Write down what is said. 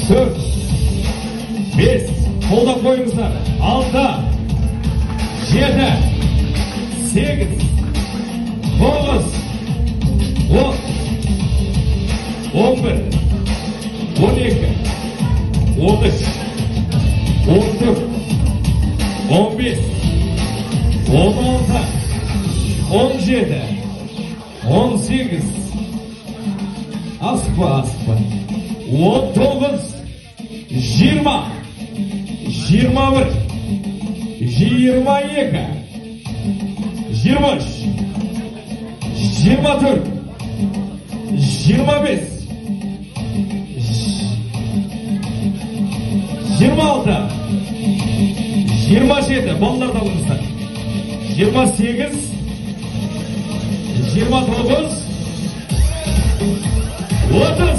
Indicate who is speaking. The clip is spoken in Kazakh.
Speaker 1: 4, 5, қолдап қойыңыздар. 6, 7, 8, 9, 10, 11, 12, 13, 14, 15, 16, 17, 18, aspa, 19, 20, 21, 22, 23, 24, 25, 26, 27, балалар да болыңыздар. 28, 29, 30,